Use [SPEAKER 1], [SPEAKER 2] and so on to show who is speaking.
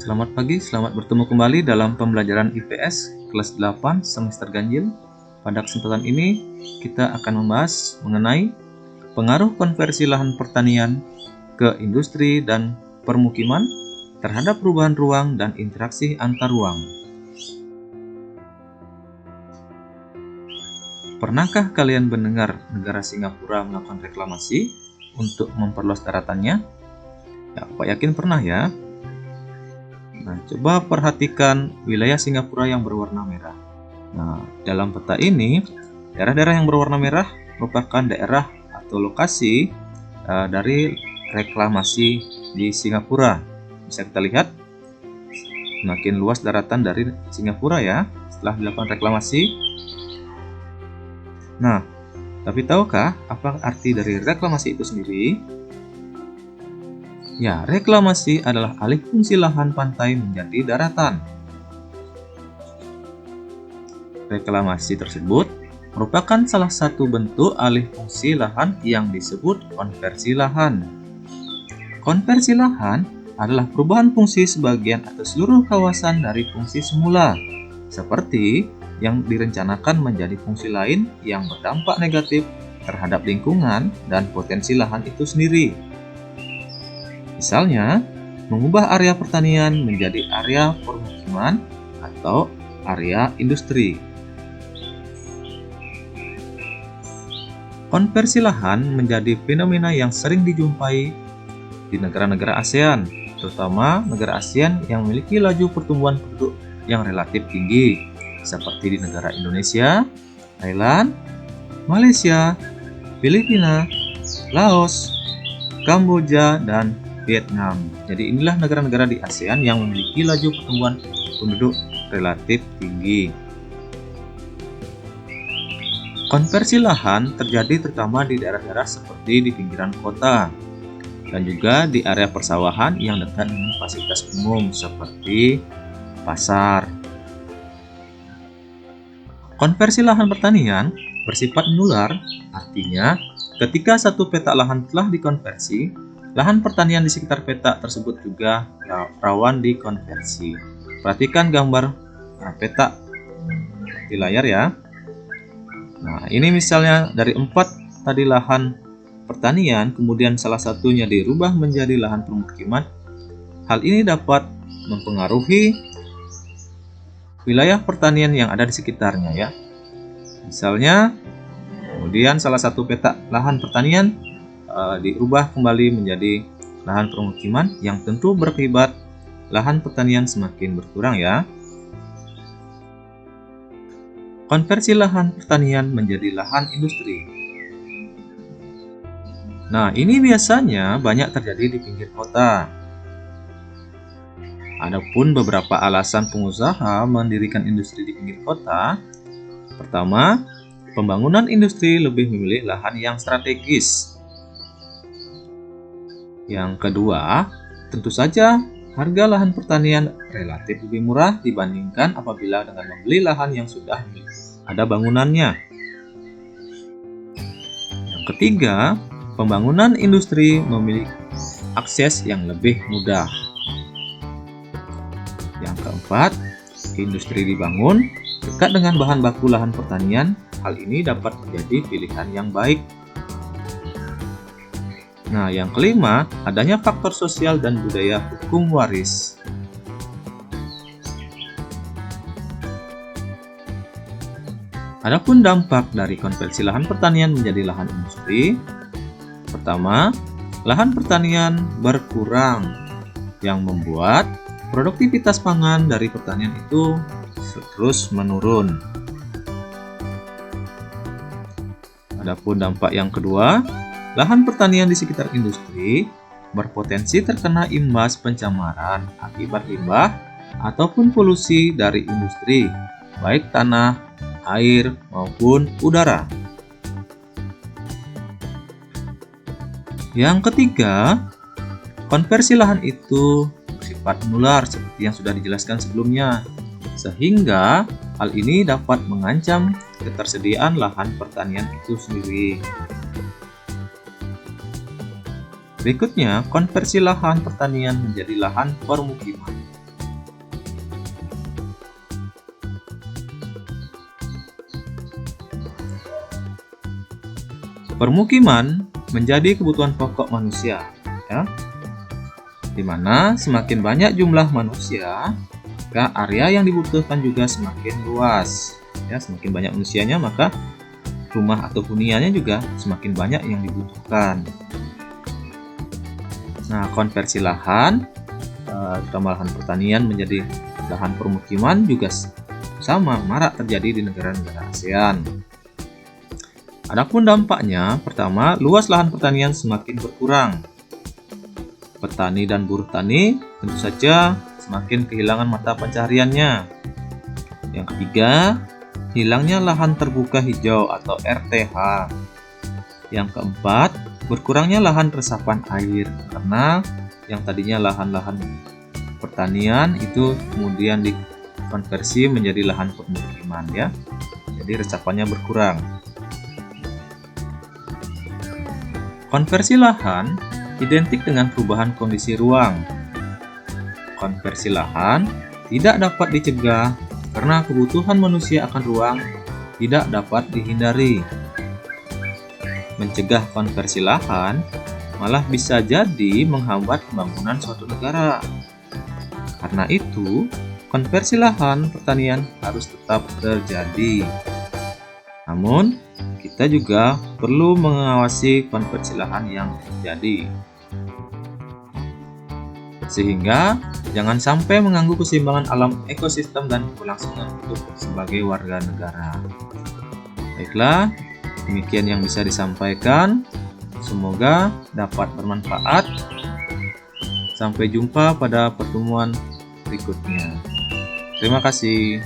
[SPEAKER 1] Selamat pagi, selamat bertemu kembali dalam pembelajaran IPS kelas 8 semester ganjil. Pada kesempatan ini, kita akan membahas mengenai pengaruh konversi lahan pertanian ke industri dan permukiman terhadap perubahan ruang dan interaksi antar ruang. Pernahkah kalian mendengar negara Singapura melakukan reklamasi untuk memperluas daratannya? Ya, Pak yakin pernah ya. Nah, coba perhatikan wilayah Singapura yang berwarna merah. Nah, dalam peta ini, daerah-daerah yang berwarna merah merupakan daerah atau lokasi dari reklamasi di Singapura. Bisa kita lihat, semakin luas daratan dari Singapura ya, setelah dilakukan reklamasi. Nah, tapi tahukah apa arti dari reklamasi itu sendiri? Ya, reklamasi adalah alih fungsi lahan pantai menjadi daratan. Reklamasi tersebut merupakan salah satu bentuk alih fungsi lahan yang disebut konversi lahan. Konversi lahan adalah perubahan fungsi sebagian atau seluruh kawasan dari fungsi semula, seperti yang direncanakan menjadi fungsi lain yang berdampak negatif terhadap lingkungan dan potensi lahan itu sendiri. Misalnya, mengubah area pertanian menjadi area permukiman atau area industri. Konversi lahan menjadi fenomena yang sering dijumpai di negara-negara ASEAN, terutama negara ASEAN yang memiliki laju pertumbuhan penduduk yang relatif tinggi, seperti di negara Indonesia, Thailand, Malaysia, Filipina, Laos, Kamboja, dan Vietnam. Jadi inilah negara-negara di ASEAN yang memiliki laju pertumbuhan penduduk relatif tinggi. Konversi lahan terjadi terutama di daerah-daerah seperti di pinggiran kota dan juga di area persawahan yang dekat dengan fasilitas umum seperti pasar. Konversi lahan pertanian bersifat menular, artinya ketika satu petak lahan telah dikonversi, lahan pertanian di sekitar petak tersebut juga rawan dikonversi. Perhatikan gambar petak di layar ya. Nah, ini misalnya dari 4 tadi lahan pertanian, kemudian salah satunya dirubah menjadi lahan permukiman. Hal ini dapat mempengaruhi wilayah pertanian yang ada di sekitarnya ya. Misalnya, kemudian salah satu petak lahan pertanian diubah kembali menjadi lahan permukiman yang tentu berakibat lahan pertanian semakin berkurang ya. Konversi lahan pertanian menjadi lahan industri. Nah, ini biasanya banyak terjadi di pinggir kota. Adapun beberapa alasan pengusaha mendirikan industri di pinggir kota. Pertama, pembangunan industri lebih memilih lahan yang strategis. Yang kedua, tentu saja harga lahan pertanian relatif lebih murah dibandingkan apabila dengan membeli lahan yang sudah ada bangunannya. Yang ketiga, pembangunan industri memiliki akses yang lebih mudah. Yang keempat, industri dibangun dekat dengan bahan baku lahan pertanian. Hal ini dapat menjadi pilihan yang baik. Nah, yang kelima, adanya faktor sosial dan budaya hukum waris. Adapun dampak dari konversi lahan pertanian menjadi lahan industri. Pertama, lahan pertanian berkurang yang membuat produktivitas pangan dari pertanian itu terus menurun. Adapun dampak yang kedua, lahan pertanian di sekitar industri berpotensi terkena imbas pencemaran akibat limbah ataupun polusi dari industri, baik tanah, air, maupun udara. Yang ketiga, konversi lahan itu bersifat menular seperti yang sudah dijelaskan sebelumnya, sehingga hal ini dapat mengancam ketersediaan lahan pertanian itu sendiri. Berikutnya, konversi lahan pertanian menjadi lahan permukiman. Permukiman menjadi kebutuhan pokok manusia, ya. Di mana semakin banyak jumlah manusia, maka area yang dibutuhkan juga semakin luas. Ya, semakin banyak manusianya, maka rumah atau huniannya juga semakin banyak yang dibutuhkan. Nah, konversi lahan, terutama lahan pertanian menjadi lahan permukiman juga sama marak terjadi di negara-negara ASEAN. Adapun dampaknya, pertama, luas lahan pertanian semakin berkurang. Petani dan buruh tani tentu saja semakin kehilangan mata pencahariannya. Yang ketiga, hilangnya lahan terbuka hijau atau RTH. Yang keempat, berkurangnya lahan resapan air karena yang tadinya lahan-lahan pertanian itu kemudian dikonversi menjadi lahan permukiman, ya. Jadi resapannya berkurang. Konversi lahan identik dengan perubahan kondisi ruang. Konversi lahan tidak dapat dicegah karena kebutuhan manusia akan ruang tidak dapat dihindari. Mencegah konversi lahan malah bisa jadi menghambat pembangunan suatu negara. Karena itu, konversi lahan pertanian harus tetap terjadi. Namun, kita juga perlu mengawasi konversi lahan yang terjadi, sehingga jangan sampai mengganggu keseimbangan alam ekosistem dan keberlangsungan hidup sebagai warga negara. Baiklah, demikian yang bisa disampaikan. Semoga dapat bermanfaat. Sampai jumpa pada pertemuan berikutnya. Terima kasih.